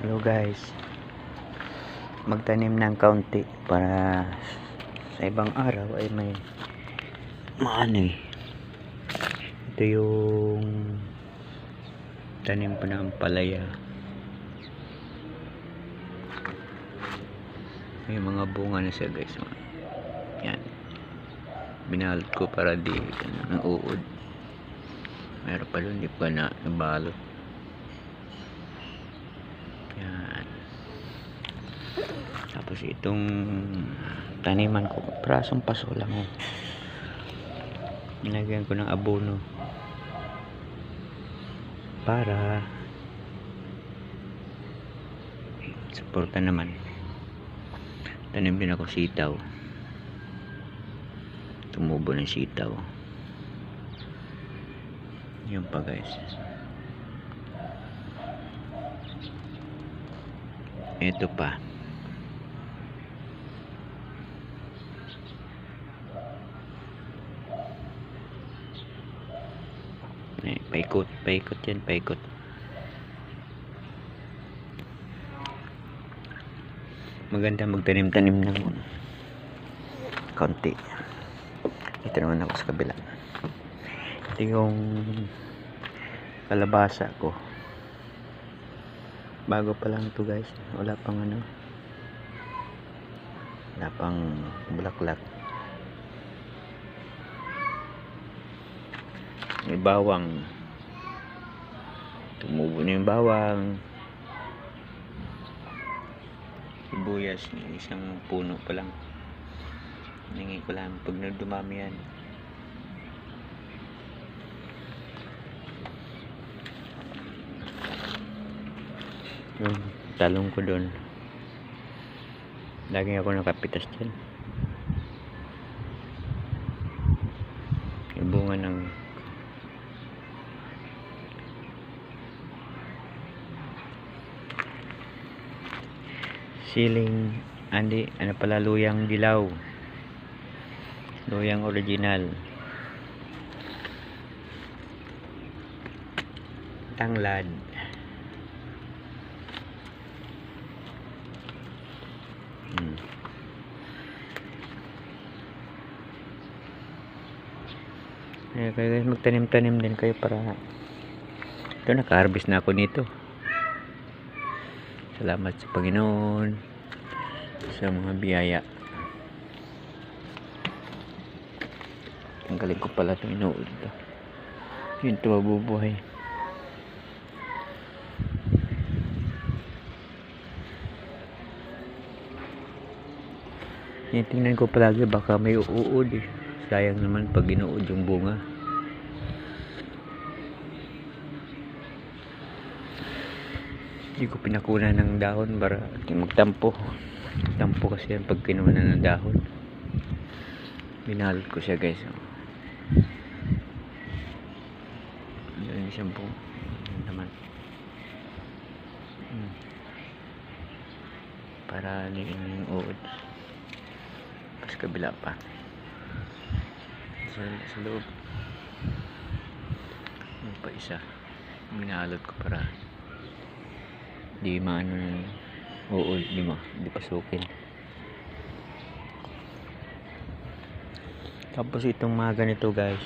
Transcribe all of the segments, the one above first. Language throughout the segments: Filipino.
Hello guys, magtanim ng kaunti para sa ibang araw ay may maano eh. Ito yung tanim ko ng palaya. May mga bunga na siya guys. Yan, binalot ko para di ng uod. Meron pa doon, di pa na nabalot. Yan. Tapos itong taniman ko, prasong paso lang oh. Nilagyan ko ng abono para suporta naman. Tanim din ako sitaw. Tumubo ng sitaw. Yun pa guys. Ito pa. Paikot yan, paikot. Maganda magtanim-tanim ng kaunti. Ito naman ako sa kabila. Ito yung kalabasa ko. Bago pa lang to guys. Wala pang ano. Wala pang bulaklak. May bawang. Tumubo na yung bawang. Sibuyas, isang puno pa lang. Hingi ko lang pag dumami yan. Yung talong ko doon. Lagi ako nakapitas dyan. Yung bunga ng siling, ano pala, luyang dilaw, luyang original, tanglad, kaya guys, magtanim-tanim din kayo para ito, naka-harvest na ako nito. Salamat sa Panginoon sa mga biyaya. Tanggalin ko pala itong inuod ito. Yun ito mabubuhay. Tingnan ko palagi baka may uod eh. Sayang naman pag inuod yung bunga. Hindi ko pinakunan ng dahon para magtampo. Tampo kasi yan pag kinunan ng dahon. Binalot ko siya guys. Yan siyang po. Naman. Para liin yung uod. Tapos kabila pa. Sa loob. Yung pa isa. Binalot ko para di maano ng uod, di pasukin. Tapos itong mga ganito guys,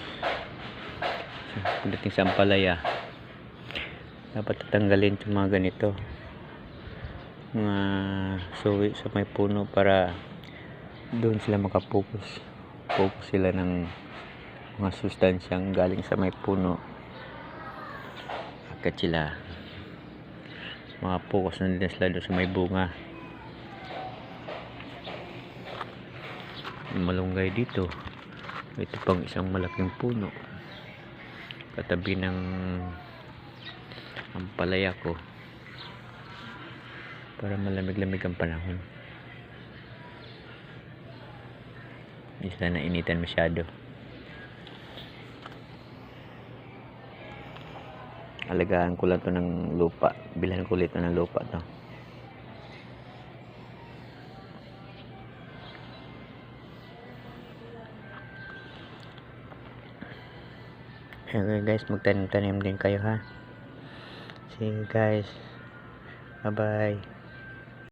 pagdating sa ampalaya, dapat tatanggalin itong mga ganito, mga suwi sa may puno para doon sila makapokus. Focus sila ng mga sustansyang galing sa may puno. Agad sila makapokus na din sila doon sa may bunga. Malunggay dito. Ito pang isang malaking puno katabi ng ampalaya ko para malamig-lamig ang panahon. Hindi sila nainitan masyado. Alagaan ko lang to ng lupa. Bilhan ko ulit ng lupa to. Okay guys, magtanim-tanim din kayo ha. See you guys. Bye bye.